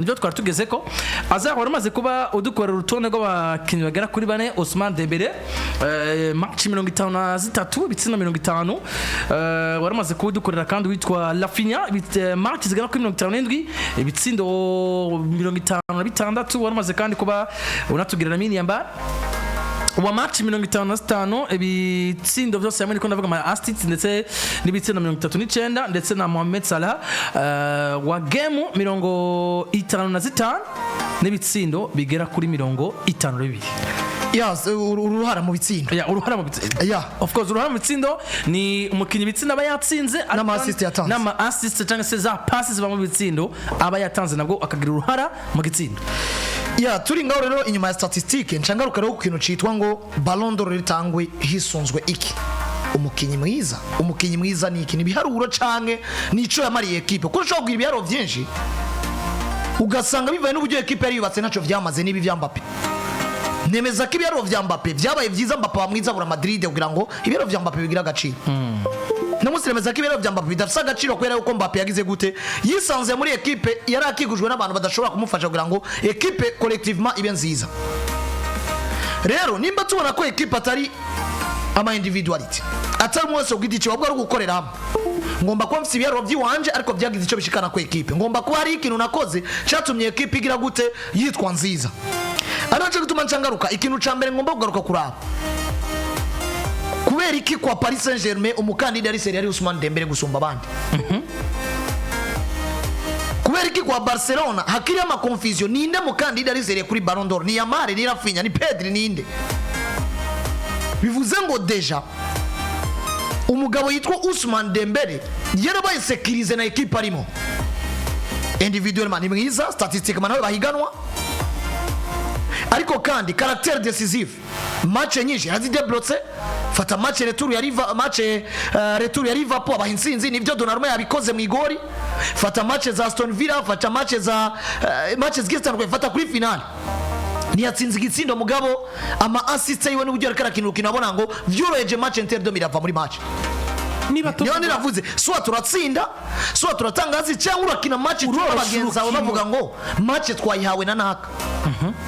nibyo twari tugeze ko azahora amaze kuba udukorera urutonde rw'abakinnyi bagera kuri bane. Ousmane Dembele match 53 bitsina 50 waramaze kudukorera kandi witwa Raphinha match zigera kuri 57 ibitsindo 56 waramaze kandi kuba unatugirira Yamal wa match 55 ibitsindo byose hamwe niko ndavuga ama assists ndetse n'ibitsindo 39 ndetse na Mohamed Salah wa game 55 n'ibitsindo bigera kuri 52. Yes, uruhara mu bitsindo. Yeah, uruhara mu bitsindo. Yeah, of course uruhara mu bitsindo ni umukinnyi bitsinda aba yatsinze n'ama assist yatanze. N'ama assist cyangwa se za passes bamwe bitsindo aba yatanze nabwo akagira uruhara mu gitsindo. Yeah, turi ngaho rero inyuma ya statistique nshangaruka rero ku kintu citwa ngo Ballon d'Or ritangwe hisunzwe iki. Umukinnyi mwiza ni iki? Ni biharuro canke nico yamariye equipe. Kuko ushobora kugira ibiharo byinshi ugasanga bivaye n'uburyo equipe yari yubatse naco vyamaze nibi vya Mbappe. Nemeza ko ibiharo vya Mbappe byabaye vyiza Mbappe wamwiza bura Madrid kugira ngo ibiharo vya Mbappe bigira agaciro. Namusilemeza ko ibiharo vya Mbappe bidafisa agaciro kubera yuko Mbappe yagize gute yisanze muri equipe yari akigujwe n'abantu badashobora kumufasha kugira ngo equipe collectivement ibe nziza. Rero nimba tubona ko equipe atari ama individuality atari mwese ubwitici wabwo ari gukorera hamwe, ngomba kuba mfite ibiharo by'iwanje ariko byagize icyo bishikana ku equipe, ngomba kuba hari ikintu nakoze cyatumye equipe igira gute yitwa nziza. Anaje gutuma nchangaruka ikintu ca mbere ngomba kugaruka kuraba kubera iki kwa Paris Saint-Germain umukandida ari Serie A Ousmane Dembele gusumba abandi. Kubera iki kwa Barcelona hakiri ama confusion ninde mukandida ari Serie A kuri Ballon d'Or, ni Yamal, ni Raphinha, ni Pedri, ninde? Bivuze ngo deja umugabo yitwa Ousmane Dembele yarabaye sekirize na equipe arimo individuellement ni mwiza, statistique manawe bahiganwa ariko kandi caractère décisif match nyinshi hazideblotse. Fata match retour ya retour ya Liverpool abahinsinzi nibyo Donnarumma yabikoze mu igori. Fata match za Aston Villa, fata match za matches gistandwe, fata kuri finale ni yatsinze igitsindo mugabo ama assist yiwe n'uburyo arakara kintu kinabona ngo vyoroheje match Inter de mirava muri match. Niba niravuze soit turatsinda soit turatangaza cyangwa urakina match turabagenza abo bavuga ngo match twayihawe na naka.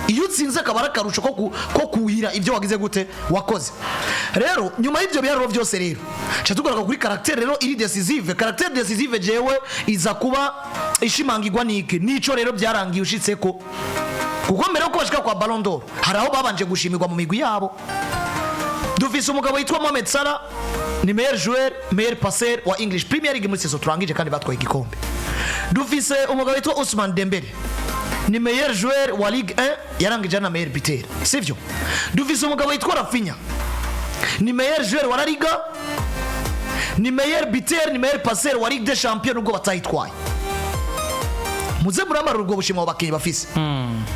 Iyo utsinze kabara karusho ko kuhira ibyo wagize gute wakoze. Rero nyuma y'ibyo biharuro byose rero cyatugaruka kuri caractère rero iri decisive. Caractère decisive jewe iza kuba ishimangirwa niki nico rero byarangiye ushitse ko kuko mbere uko bashika kwa Ballon d'Or hari aho babanje gushimirwa mu migwi yabo. Dufise umugabo yitwa Mohamed Salah ni meilleur joueur meilleur passeur wa English Premier League muri saison turangije kandi batwaye igikombe. Dufise umugabo yitwa Ousmane Dembele ni meilleur joueur wa Ligue 1 yarangije na meilleur buteur, sivyo? Dufise umugabo yitwa Raphinha ni meilleur joueur wa La Liga, ni meilleur buteur, ni meilleur passeur wa Ligue des Champions ubwo batayitwaye. Muze muramara urwo bushimo bakinyi bafise.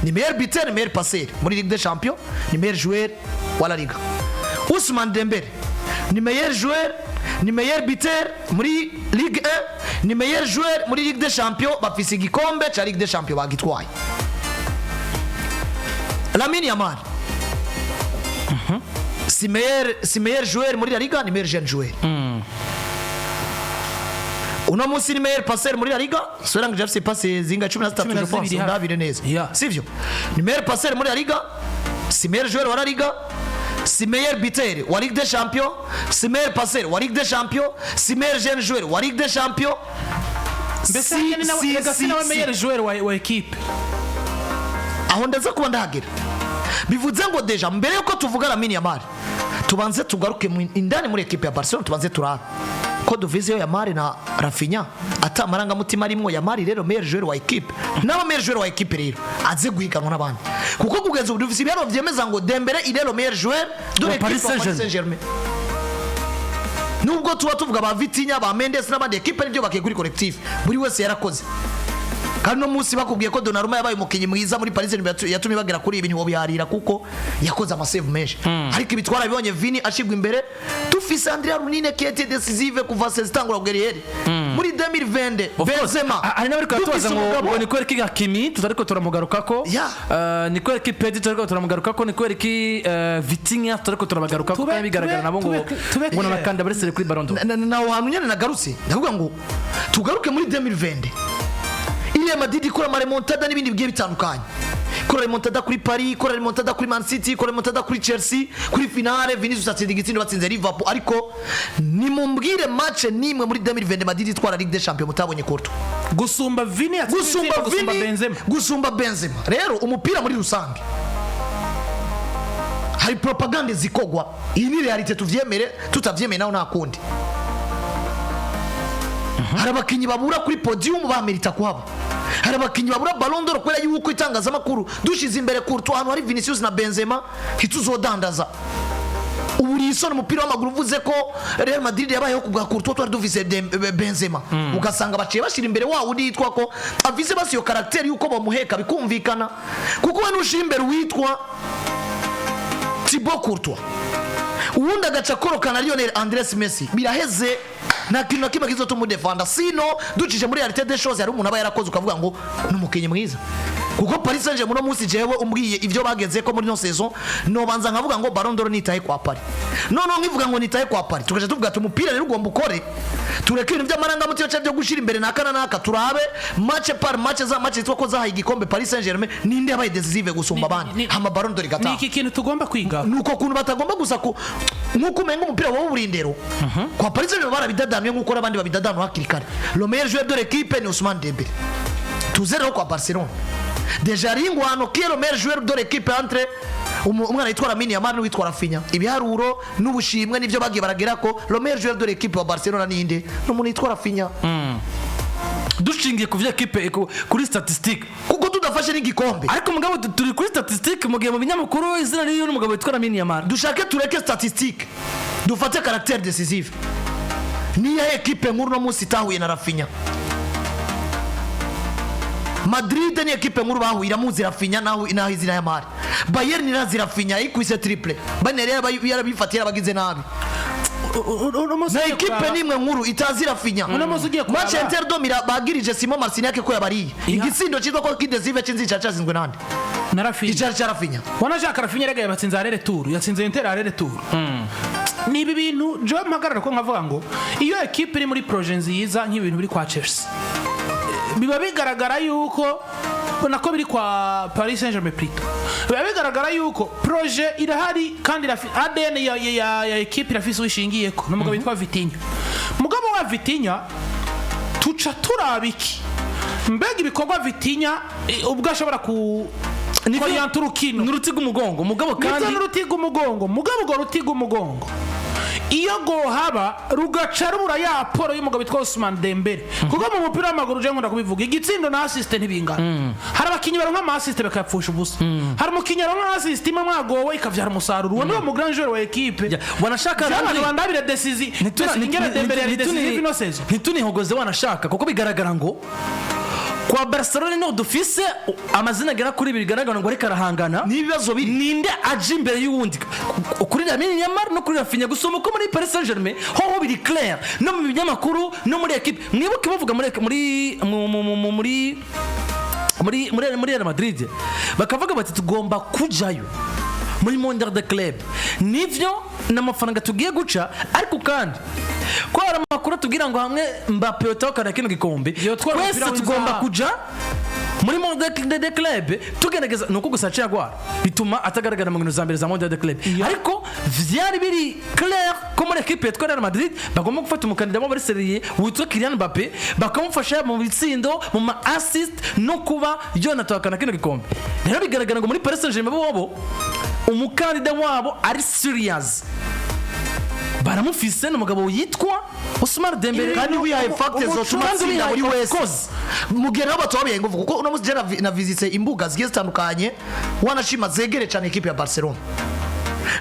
Ni meilleur buteur, ni meilleur passeur muri Ligue des Champions, ni meilleur joueur wa La Liga. Ousmane Dembele ni meilleur joueur, ni meilleur buteur muri Ligue 1, ni meilleur joueur muri Ligue des Champions bafise igikombe ca Ligue des Champions bagitwaye. Yamal si meilleur joueur muri La Liga, ni meilleur jeune joueur. Uno musi ni meilleur passeur muri La Liga, sora ngo jafise passe zinga 13 je pense ndabire neza. Sivyo? Ni meilleur passeur muri La Liga, si meilleur joueur wa La Liga, si meilleur buteur wa Ligue des Champions, si meilleur passeur wa Ligue des Champions, si meilleur jeune joueur wa Ligue des Champions. Si meilleur joueur wa equipe. Aho ndaza kuba ndahagera. Bivuze ngo deja mbere yuko tuvuga Lamine Yamal tubanze tugaruke indani muri equipe ya Barcelona, tubanze turara ko duvize Yamal na Raphinha atamaranga mutima arimwo. Yamal rero meilleur joueur wa equipe na meilleur joueur wa equipe rero aze guhiganwa n'abandi kuko kugeza ubu dufise ibiro vyemeza ngo Dembele il meilleur joueur de l'équipe Paris Saint-Germain. Nubwo tuvuga ba Vitinha ba Mendes n'abandi equipe nibyo bakiye kuri collectif buri wese yarakoze. Kandi no musi bakubwiye ko Donnarumma yabaye umukinyi mwiza muri Paris Saint-Germain yatumye bagera kuri ibintu biharira kuko yakoze ama save menshi. Ariko ibitwara bibonye Vini ashigwa imbere. Tufise Andrea Runine qui était décisive kuva sezitangura kugera muri 2020 Benzema ari nawe twatubaza ngo ni kweri Hakimi tutariko turamugarukako ni kweri Pedri tutariko turamugarukako ni kweri Vitinha tutariko turamugarukako kandi bigaragara nabo ngo nakanda baresere kuri Ballon d'Or. Na hantu nyene nagarutse ndavuga ngo tugaruke muri 2020 Real Madrid ikora remontada n'ibindi bigiye bitandukanye. Ikora remontada kuri Paris, ikora remontada kuri Man City, ikora remontada kuri Chelsea, kuri finale Vinicius atsinda igitsindo batsinze Liverpool, ariko nimumbwire match nimwe muri 2020 Madrid itwara Ligue des Champions mutabonye Courtois. Gusumba Vini gusumba Benzema. Gusumba Benzema. Rero umupira muri rusange hari propaganda zikogwa. Iyi ni realite tuvyemere, tutavyemeye naho nakundi. Hari abakinyi babura kuri podium bamerita kuhaba. Hari abakinyi babura Ballon d'Or kwera yuko itangazamakuru dushize imbere Courtois ahantu hari Vinicius na Benzema ntituzodandaza. Uburiso n'umupira w'amaguru uvuze ko Real Madrid yabayeho kubwa Courtois twari duvise Benzema. Ugasanga baciye bashira imbere wawo nditwa ko avize basiyo character yuko bamuheka bikumvikana. Kuko we nushimbere witwa Thibaut Courtois. Uwunda gacha korokana Lionel Andres Messi biraheze nta kintu na kimwe kizotuma defenda sino ducije muri realite des choses. Hari umuntu aba yarakoze ukavuga ngo n'umukenye mwiza kuko Paris Saint-Germain no munsi jewe umbwiye ivyo bageze ko muri no saison no banza nkavuga ngo Ballon d'Or nitaye kwa Paris no nkivuga ngo nitaye kwa Paris tukaje tuvuga ati umupira rero ugomba ukore tureke ibintu by'amaranga mutima cyo gushira imbere nakana naka turabe match par match za match twako zahaye igikombe Paris Saint-Germain ninde yabaye decisive gusumba abandi hama Ballon d'Or igata niki kintu tugomba kwiga nuko kuntu batagomba gusa ku nkuko umenga umupira wo burindero kwa Paris Saint-Germain barabidadanwe nkuko abandi babidadanu hakiri kare. Le meilleur joueur de l'équipe ni Ousmane Dembele tuzero kwa Barcelona deja ringwano qui est le meilleur joueur de l'équipe entre umwana yitwa Yamal n'uwitwa Raphinha. Ibiharuro n'ubushimwe nivyo bagiye baragera ko le meilleur joueur de l'équipe wa Barcelona ninde n'umuntu yitwa Raphinha. Dushingiye ku equipe kuri statistique kuko tudafashe n'igikombe ariko mugabo turi kuri statistique mugiye mu binyamakuru izina ryo n'umugabo yitwa Yamal. Dushake tureke statistique dufate caractère décisif. Niya equipe nkuru no munsi tahuye na Raphinha. Madrid ni equipe nkuru bahuira muzi Raphinha naho izina Yamal. Bayern ni nazi Raphinha ikwise triple. Bane rero yarabifatira bagize nabi. Na equipe nimwe nkuru itazi Raphinha. Match Inter domira bagirije Simon Marciniak ko yabari. Igisindo cyitwa ko kidesive cinzica cyazizwe nande. Na Raphinha. Icara Raphinha. Wana Jacques Raphinha rega yabatsinze arere tour. Yatsinze Inter arere tour. Ni ibintu je mpagarara ko nkavuga ngo iyo equipe iri muri projet nziza nk'ibintu biri kwa Chelsea biba bigaragara yuko nako biri kwa Paris Saint-Germain plutôt biba bigaragara yuko projet irahari kandi ADN ya equipe irafise wishingiye ko n'umugabo witwa Vitinha. Mugabo wa Vitinha tuca turabiki mbega ibikorwa Vitinha ubwo ashobora ku niko yanturukino n'urutiga umugongo mugabo kandi n'urutiga umugongo mugabo go rutiga umugongo iyo go haba rugaca rubura ya poro y'umugabo witwa Ousmane Dembele kuko mu mupira w'amaguru je nkunda kubivuga igitsindo na assist ntibingana. Hari abakinyi baronka ama assist bakapfusha ubusa, hari umukinyi aronka assist imwe mwagowe ikavyara umusaruro. Uwo niwo mu grand joueur wa equipe wanashaka abantu bandabire decisive ingene Dembele yari decisive no saison ntitunihogoze wanashaka kuko bigaragara ngo kwa Barcelona no dufise amazina gera kuri bigaragara ngo ariko arahangana n'ibibazo biri ninde aje imbere y'uwundi kuri Yamal no kuri Raphinha gusoma ko muri Paris Saint-Germain ho biri clair no mu binyamakuru no muri equipe mwibuke bavuga muri Real Madrid bakavuga bati tugomba kujayo muri Mondial de Club nivyo n'amafaranga tugiye guca ariko kandi ko hari amakuru tubwira ngo hamwe Mbappe yotokana kino gikombe twese tugomba kuja muri Mondial de Club tugerageza nuko gusa cyagwa bituma atagaragara mu ngino za mbere za Mondial de Club ariko vyari biri clair ko muri equipe ya Real Madrid bagomba gufata umukandida mu Serie witwa Kylian Mbappe bakamufasha mu bitsindo mu ma assist no kuba yonatokana kino gikombe. Rero bigaragara ngo muri Paris Saint-Germain bobo umukandida wabo ari serious baramufise n'umugabo yitwa Ousmane Dembele kandi wihaye factors zotuma tsinda muri wese mugera abato babiye ngo kuko uno muzi na visite imbuga zigiye zitandukanye wanashima zegere cyane equipe ya Barcelona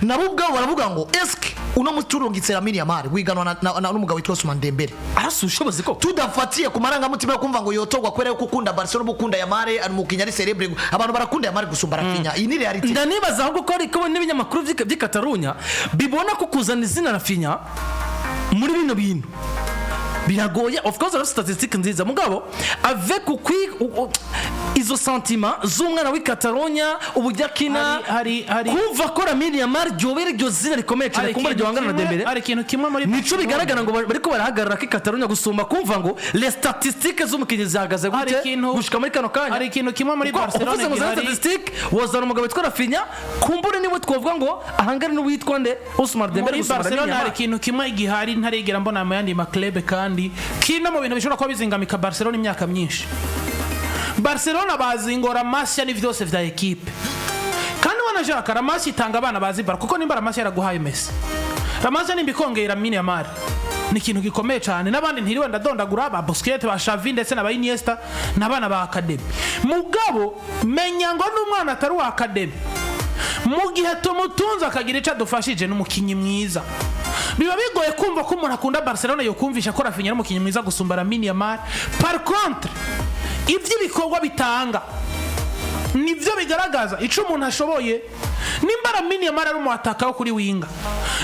nabo ubwabo baravuga ngo eske uno muturungitse Yamal wiganwa n'umugabo witwa Ousmane Dembele arasushobose ko tudafatiye ku maranga mutima yo kumva ngo yotogwa kwera yo kukunda Barcelona bukunda Yamal ari mukinya ari celebre abantu barakunda Yamal gusumba Raphinha. Iyi ni reality ndanibaza ahubwo ko ari ko n'ibinyamakuru by'i Catalonia bibona ko kuzana izina Raphinha muri bino bintu biragoye. Of course ari statistique nziza mugabo avec izo sentiment z'umwana w'i Catalonia ubujakina kuva ko Lamine Yamal ryobere ryo zina rikomeye cyane kumba ryo wangana na Dembele ari ikintu kimwe muri nico bigaragara ngo bariko barahagarara ki Catalonia gusumba kumva ngo les statistiques z'umukinyi zihagaze gute gushika muri kano kanya ari ikintu kimwe muri Barcelona gihari statistique wazana umugabo witwa Raphinha kumbure niwe twovuga ngo ahangana n'uwitwa nde Ousmane Dembele gusumba Barcelona ari ikintu kimwe gihari ntarigera mbona amayandi maklebe kandi kino mu bintu bishobora kuba bizingamika Barcelona imyaka myinshi Barcelona bazingora Masya ni vyose vya equipe kandi wanashaka Ramasi itanga abana bazibara kuko nimba Ramasi yaraguhaye Messi Ramasi nimbikongera Lamine Yamal ni ikintu gikomeye cyane n'abandi ntiriwe ndadondagura ba Busquets ba Xavi ndetse na ba Iniesta n'abana ba academy mugabo menya ngo n'umwana atari wa academy mu gihe tumutunza akagira ico adufashije n'umukinyi mwiza biba bigoye kumva ko umuntu akunda Barcelona yo kumvisha ko Raphinha n'umukinyi mwiza gusumba Lamine Yamal par contre ivyo bikorwa bitanga nivyo bigaragaza ico umuntu ashoboye nimba Lamine Yamal ari umuataka wo kuri winga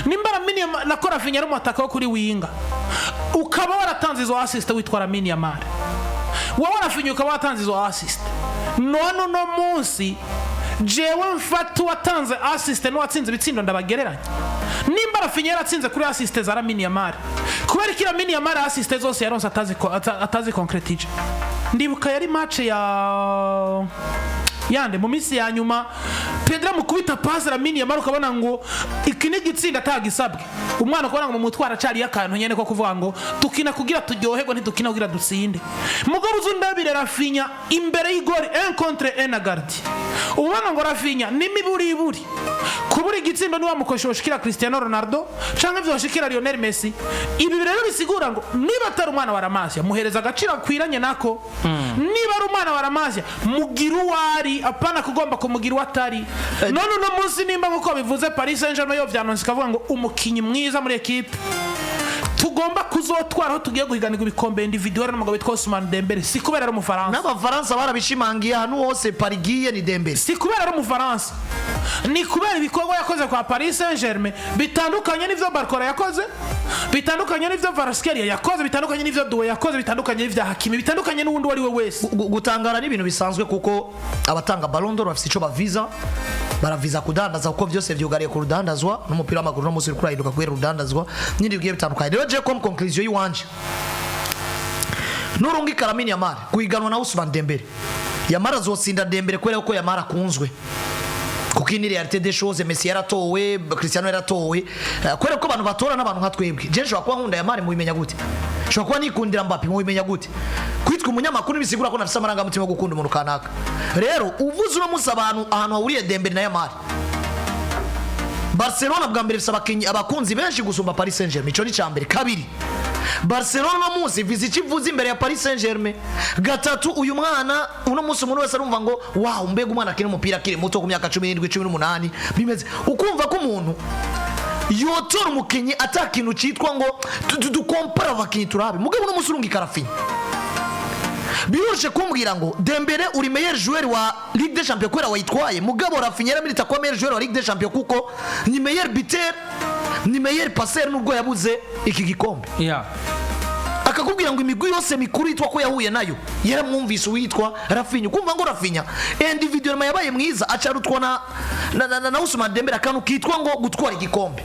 nimba Lamine Yamal na Raphinha ari umuataka wo kuri winga ukaba waratanze izo assist witwa Lamine Yamal wowe Raphinha ukaba watanze izo assist none no munsi jewe mfatu watanze assist n'uwatsinze ibitsindo ndabagereranya nimba Raphinha yaratsinze kuri assist za Lamine Yamal kubera ko Lamine Yamal assist zose yaronse atazi concretije ndibuka yari match yande mu minsi ya nyuma Pedro mukubita pass Lamine Yamal ukabona ngo ikini gitsinda atagisabwe umwana ukabona ngo mu mutwara cari yakantu nyene ko kuvuga ngo tukina kugira turyoherwe ntitukina kugira dutsinde mugabo uzundabire Raphinha imbere y'igori 1 contre 1 agardi ubona ngo Raphinha nimiburi kubura igitsindo ni wamukoshishikira Cristiano Ronaldo canke vyoshikira Lionel Messi ibi rero bisigura ngo niba atari umwana wa Ramasya muhereza agaciro kwiranye nako niba ari umwana wa Ramasya mugira uwari apana kugomba kumugira watari none no munsi nimba nkuko bivuze Paris Saint-Germain yo vyanonse kavuga ngo umukinyi mwiza muri equipe tugomba kuzotwara aho tugiye guhiganirwa ibikombe individuel n'umugabo witwa Ousmane Dembele si kubera ari umufaransa n'abafaransa barabishimangiye hano hose Parigiye ni Dembele si kubera ari umufaransa ni kubera ibikorwa yakoze kwa Paris Saint-Germain bitandukanye n'ivyo Barcola yakoze bitandukanye n'ivyo Varaskelia yakoze bitandukanye n'ivyo Doué yakoze bitandukanye n'ivyo Hakimi bitandukanye n'undi wari we wese gutangara n'ibintu bisanzwe kuko abatanga Ballon d'Or bafite ico baviza baraviza kudandaza uko byose vyugariye ku rudandazwa n'umupira w'amaguru no musi uri kurayiduka kubera rudandazwa n'indi bigiye bitandukanye rero je comme conclusion yiwanje nurungi Lamine Yamal kuiganwa na Ousmane Dembele Yamal azotsinda Dembele kubera ko Yamal akunzwe kuko ini realite des choses Messi yaratowe Cristiano yaratowe kubera ko abantu batora n'abantu nka twebwe je nshobora kuba nkunda Yamal mu bimenya gute nshobora kuba nikundira Mbappe mu bimenya gute kwitwa umunyamakuru bisigura ko nafise amaranga mutima gukunda umuntu kanaka rero uvuze no musa abantu ahantu hahuriye Dembele na Yamal Barcelona bwa mbere bisaba abakunzi benshi gusumba Paris Saint-Germain ico ni cambere kabiri Barcelona no muzi vizi kivuze imbere ya Paris Saint-Germain gatatu uyu mwana uno musi umuntu wese arumva ngo wow mbega umwana akina umupira akiri muto ku myaka 17 18 bimeze ukumva ko umuntu yotora umukinyi atakintu citwa ngo dukompara abakinyi turabe mugabo uno musi urungi Raphinha birushe kumbwira ngo Dembele uri meilleur joueur wa Ligue des Champions kwera wayitwaye mugabo Raphinha yaramita kwa meilleur joueur wa Ligue des Champions kuko ni meilleur buteur ni meilleur passeur nubwo yabuze iki gikombe akakubwira ngo imigwi yose mikuru yitwa ko yahuye nayo yaramwumvise uwitwa Raphinha kumva ngo Raphinha individuellement yabaye mwiza acarutwa na Ousmane Dembele akantu kitwa ngo gutwara igikombe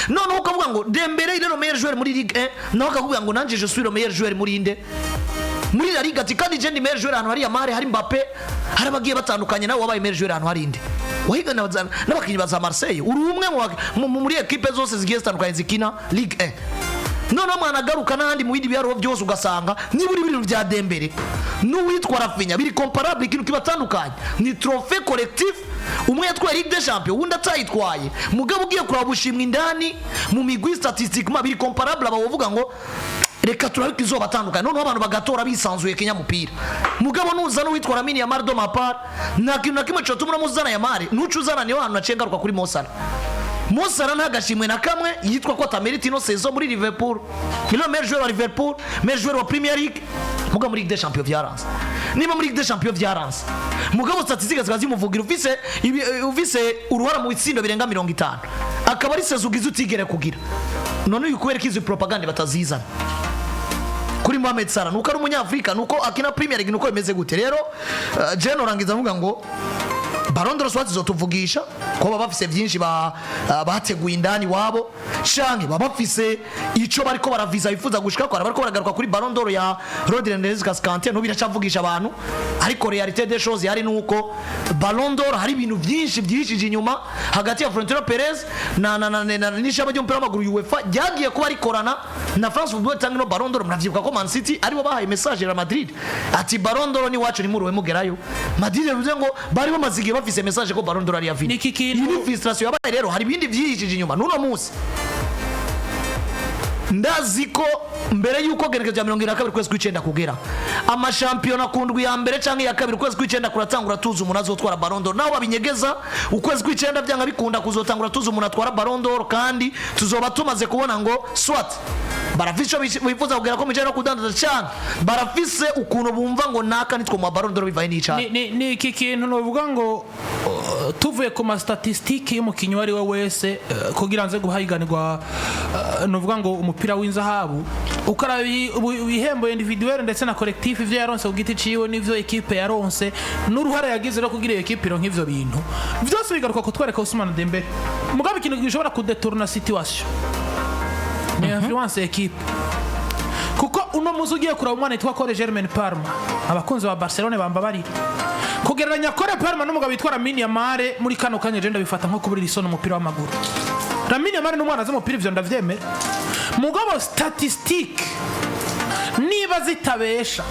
none ukavuga ngo Dembele il est le meilleur joueur muri Ligue 1 naho akakubwira ngo nanje je suis le meilleur joueur muri inde muri la Liga kandi je ndi meilleur joueur ahantu hari Yamal hari Mbappe hari bagiye batandukanye nawe wabaye meilleur joueur ahantu hari inde wahigana n'abakinyi baza Marseille uri umwe muri equipe zose zigiye zitandukanye zikina Ligue 1 none mwana garuka n'andi mu bindi byaro byose ugasanga niburi ibintu bya Dembele n'uwitwa Raphinha biri comparable ikintu kibatandukanye ni trophée collectif umwe yatwaye Ligue des Champions undi atayitwaye mugabo ugiye kuraba bushimwe indani mu migwi statistiquement biri comparable abavuga ngo reka turabika izo batandukanye none abantu bagatora bisanzuye Kenya mupira mugabo nuza no witwa Lamine Yamal do mapar nakintu nakimwe cyo tumura muzana Yamal nucuzana niyo hano nacengaruka kuri Mosara ntagashimwe na kamwe yitwa ko atamerita ino saison muri Liverpool il est meilleur joueur wa Liverpool meilleur joueur wa Premier League mugabo muri Ligue des Champions vyaranze niba muri Ligue des Champions vyaranze mugabo statistiques zimuvugira ufise uruhara mu bitsindo birenga 50 akaba ari saison ugize utigere kugira none uyu kubera kizi propaganda batazizana kuri Mohamed Salah nuko ari umunyafrika nuko akina Premier League nuko bimeze gute rero je norangiza mvuga ngo Ballon d'Or swati zotuvugisha ko baba bafise byinshi bateguye indani wabo canke baba bafise ico bariko baraviza bifuza gushika ko bariko baragaruka kuri Ballon d'Or ya Rodriguez Cascante no biracavugisha abantu ariko realite des choses yari nuko Ballon d'Or hari ibintu byinshi byishije inyuma hagati ya Florentino Perez na n'ishaba ry'umupira w'amaguru UEFA ryagiye kuba rikorana na France Football tangi no Ballon d'Or mravyibuka ko Man City aribo bahaye message ya Madrid ati Ballon d'Or ni wacu ni muruwe mugerayo Madrid yavuze ngo bari bamazigiye bafise message ko Ballon d'Or ari yavini iyi frustration yabaye rero hari ibindi byihishije inyuma nuno munsi ndazi ko mbere yuko gerekeje 22 kwezi kw'icenda kugera amashampiyona kundwi ya mbere canke ya kabiri kwezi kw'icenda kuratangura tuzi umuntu azotwara Ballon d'Or naho babinyegeza ukwezi kw'icenda byanga bikunda kuzotangura tuzi umuntu atwara Ballon d'Or kandi tuzoba tumaze kubona ngo swat barafisha bifuza kugera ko mujana kudandaza cyane barafise ukuntu bumva ngo naka nitwo mu Ballon d'Or bivaye n'icana ni iki kintu novuga ngo tuvuye ku ma statistique y'umukinyi wari we wese kugira nze guhayiganirwa novuga ngo umupira w'inzahabu ukara ibihembo individuel ndetse na collectif ivyo yaronse ku giti ciwe n'ivyo equipe yaronse n'uruhare yagize no kugira equipe ironka ivyo bintu vyose bigaruka kutwereka Ousmane Dembele mugabe ikintu gishobora kudetourna situation ni influence equipe kuko uno muzi ugiye kuraba umwana yitwa Kore Germain Parma abakunzi ba Barcelona bamba barira kugereranya Kore Parma n'umugabo yitwa Yamal muri kano kanya je ndabifata nko kubura isono umupira w'amaguru Yamal n'umwana z'umupira ivyo ndavyemera mugabo statistique niba zitabesha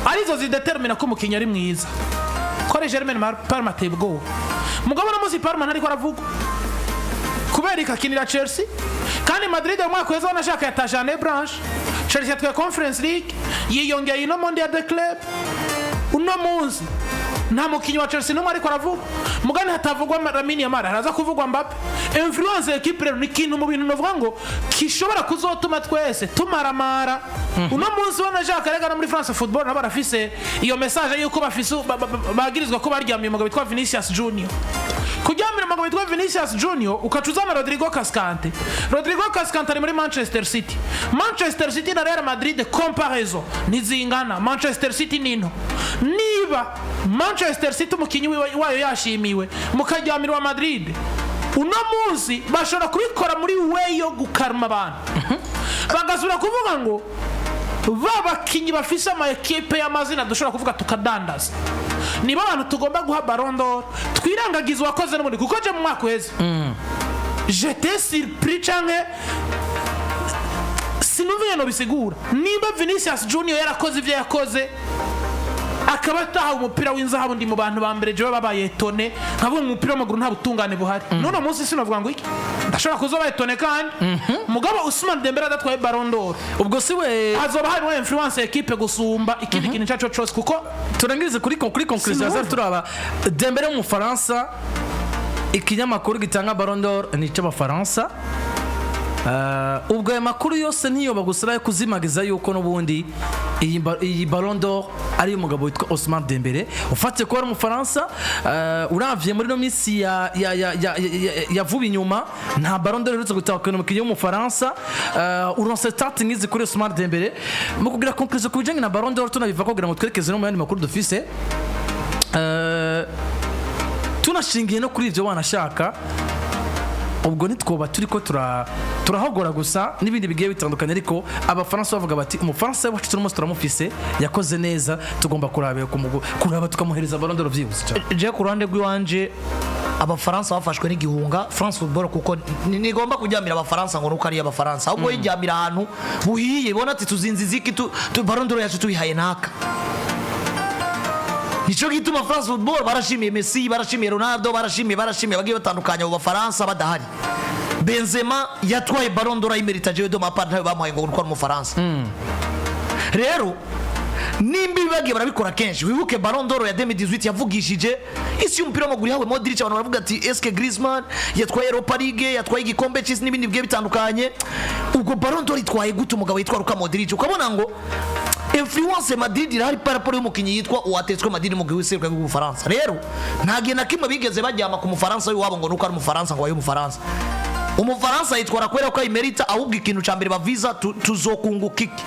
arizo zidetermina ko umukinnyi ari mwiza Kore Germain Parma tebwo mugabo no muzi Parma ntari ko aravuga kubera ikakinira Chelsea kandi Madrid umwaka weza wanashaka yatajane branche Chelsea yatwaye Conference League yiyongeye no Mondial de Club uno munsi nta mukinyi wa Chelsea n'umwe ariko aravuga mugani hatavugwa Yamal araza kuvugwa Mbappe influence equipe rero ni kintu mu bintu novuga ngo kishobora kuzotuma twese tumaramara uno munsi wanashaka regana muri France Football na barafise iyo message yuko bafise bagirizwa ko baryamiye umugabo witwa Vinicius Junior kujyamira umugabo witwa Vinicius Junior ukacuzana Rodrigo Cascante ari muri Manchester City na Real Madrid comparaison nizingana Manchester City nino niba Manchester City umukinyi wayo yashimiwe mukajyamirwa Madrid uno munsi bashobora kubikora muri way yo gukarma abantu bagasubira kuvuga ngo babakinyi bafise ama equipe y'amazina dushobora kuvuga tukadandaza niba abantu tugomba guha Ballon d'Or twirangagizwa wakoze n'ubundi kuko je mu mwaka weze j'étais surpris canke sinuvuye no bisigura niba Vinicius Junior yarakoze ivyo yakoze akaba ataha umupira w'inzahabu ndi mu bantu ba mbere je babaye tone nkavuga umupira w'amaguru nta butungane buhari none munsi sinavuga ngo iki ndashobora kuzoba tone kandi mugabo Ousmane Dembele adatwaye Ballon d'Or ubwo siwe azoba hari influence equipe gusumba ikindi kintu cyaco cyose kuko turangirize kuri conclusion za turaba Dembele mu Faransa ikinyamakuru gitanga Ballon d'Or ni cy'abafaransa ubwo aya makuru yose niyo bagusaba kuzimagiza yuko n'ubundi iyi Ballon d'Or ari umugabo witwa Ousmane Dembele ufate ko ari mu Faransa uravye muri no misi ya vuba inyuma nta Ballon d'Or uretse gutakana umukinyi wo mu Faransa uronse starting izi kuri Ousmane Dembele mu kugira conclusion ku bijanye na Ballon d'Or tunabiva ko kugira ngo twerekeze no mu yandi makuru dufise tunashingiye no kuri ivyo wanashaka ubwo nitwoba turiko turahogora gusa n'ibindi bigiye bitandukanye ariko abafaransa bavuga bati umufaransa wacu turumose turamufise yakoze neza tugomba kuraba tukamuhereza Ballon d'Or vyihuse je ku ruhande rw'iwanje abafaransa bafashwe n'igihunga France Football kuko nigomba kujyamira abafaransa ngo nuko ari abafaransa ahubwo yijyamira ahantu buhiye bona ati tuzinziziki Ballon d'Or yacu tubihaye naka nico gituma France Football barashimiye Messi barashimiye Ronaldo barashimiye bagiye batandukanya abo bafaransa badahari Benzema yatwaye Ballon d'Or imerita jewe do mapanta bamuhaye ngo nuko mu Faransa rero nimbi bagiye barabikora kenshi wibuke Ballon d'Or ya 2018 yavugishije isi y'umupira w'amaguru yawe Modric abantu baravuga ati est-ce que Griezmann yatwaye Europa League yatwaye igikombe cy'isi n'ibindi bigiye bitandukanye ubwo Ballon d'Or itwaye gute umugabo yitwa Luka Modric ukabona ngo influence Madrid irahari paraporo y'umukinyi yitwa uwatetswe Madrid mu gihugu cy'u Bufaransa rero ntagiye na kimwe bigeze bajyama ku mufaransa w'iwabo ngo nuko ari umufaransa ngo wayo umufaransa umufaransa yitwara kwera ko imerita ahubwo ikintu ca mbere baviza tuzokunguka iki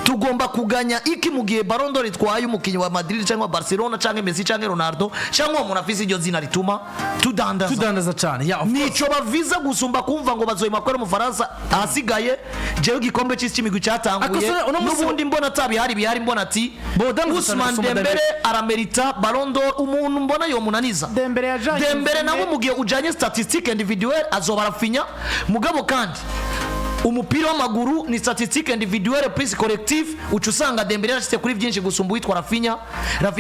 tugomba kuganya iki mu gihe Ballon d'Or itwaye umukinyi wa Madrid cyangwa Barcelona cyangwa Messi cyangwa Ronaldo cyangwa umuntu afise iryo zina rituma tudandaza cyane nico baviza gusumba kumva ngo bazoyima kwera mu Faransa ahasigaye jewe igikombe cy'isi cy'imigwi cyatanguye n'ubundi mbona bihari mbona ati Ousmane Dembele aramerita Ballon d'Or umuntu mbona yo munaniza Dembele nawe mu gihe ujanye statistique individuelle azoba Raphinha mugabo kandi umupira w'amaguru ni statistique individuelle plus collectif ucusanga Dembele yashite kuri byinshi gusumba witwa Raphinha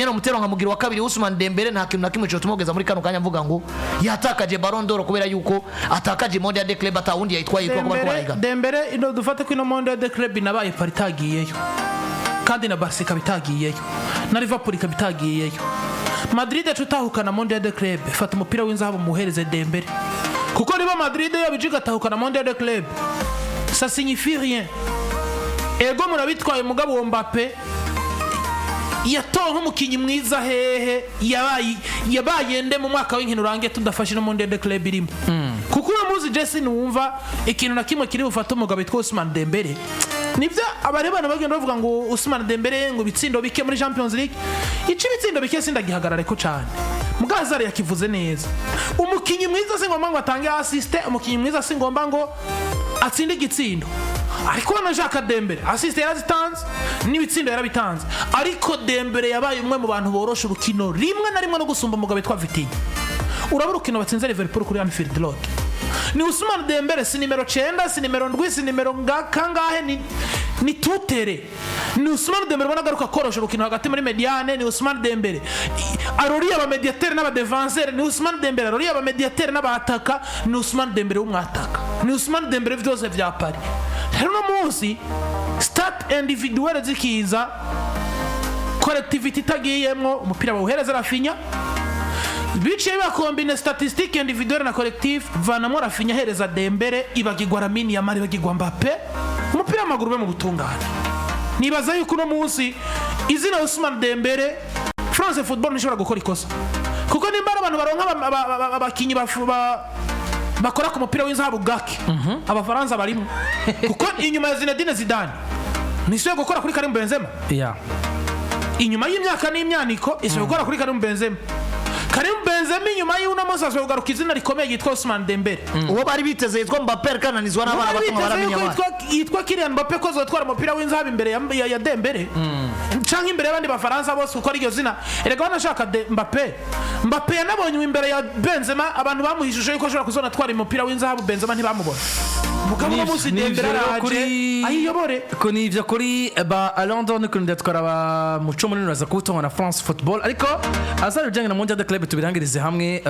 no mutero nkamugira wa kabiri Ousmane Dembele nta kintu nakimwe cyo tumogeza muri kano kanya mvuga ngo yatakaje Ballon d'Or kubera yuko atakaje Mondial de Club atawundi yitwaye yitwa kuba twayiga Dembele ino dufate ko ino Mondial de Club nabaye paritagiyeyo kandi na Barca bitagiyeyo na Liverpool bitagiyeyo Madrid tutahukana Mondial de Club fata umupira w'inzahabu muhereze Dembele kuko niba Madrid yabijiga tahukana Mondial de Club ça signifie rien ego murabitwaye mugabo wa Mbappe yatowe nk'umukinyi mwiza hehe yabaye nde mu mwaka w'inkino urangiye tudafashe no Mondial de Club irimo kuko uramuzi Jesse numva ikintu na kimwe kiri bufata umugabo witwa Ousmane Dembele nivyo abarebana bagenda bavuga ngo Ousmane Dembele ngo bitsindo bike muri Champions League ici bitsindo bike sindagihagarare ko cyane mugazare yakivuze neza umukinyi mwiza singomba ngo atange assist umukinyi mwiza singomba ngo atsinde igitsindo ariko anashaka Dembele assist yarazitanze n'ibitsindo yarabitanze ariko Dembele yabaye umwe mu bantu borosha urukino rimwe na rimwe no gusumba umugabo witwa Vitinha urabura urukino batsinze Liverpool kuri Anfield Road ni Ousmane Dembele si nimero 9 si nimero 7 si nimero kangahe ni tutere ni Ousmane Dembele banagaruka korosha urukino hagati muri mediane ni Ousmane Dembele arori aba mediateur n'aba défenseur ni Ousmane Dembele arori aba mediateur n'aba ataka ni Ousmane Dembele umwataka ni Ousmane Dembele vyose vya Paris rero no munsi stat individuelle zikiza collectivity itagiyemwo umupira bawuhereza Raphinha biciye bakombine statistique individuelle na collectif vanamo Raphinha hereza Dembele ibagirwa Lamine Yamal ibagirwa Mbappe umupira w'amaguru be mu butungane nibaza yuko no munsi izina Ousmane Dembele France Football nishobora gukora ikosa kuko nimba abantu baronka abakinyi bakora ku mupira w'inzahabu gake abafaransa barimo kuko inyuma ya Zinedine Zidane nishoye gukora kuri Karim Benzema inyuma y'imyaka n'imyaniko ishoye gukora kuri Karim Benzema inyuma y'una munsi azoye kugaruka izina rikomeye yitwa Ousmane Dembele uwo bari biteze yitwa Mbappe kananizwa n'abana bato baramenya yitwa Kylian Mbappe ko azotwara umupira w'inzahabu imbere ya Dembele canke imbere y'abandi bafaransa bose uko iryo zina erega banashaka Mbappe yanabonye imbere ya Benzema abantu bamuhishuje yuko ashobora kuzona twara umupira w'inzahabu Benzema ntibamubona mugabo no munsi Dembele araje ayiyobore ko nivyo kuri Ballon d'Or n'ukuntu ndatwara ba muco munini uraza kubutonga na France Football ariko azarujanye na Mondial de Club tubirangirize hamwe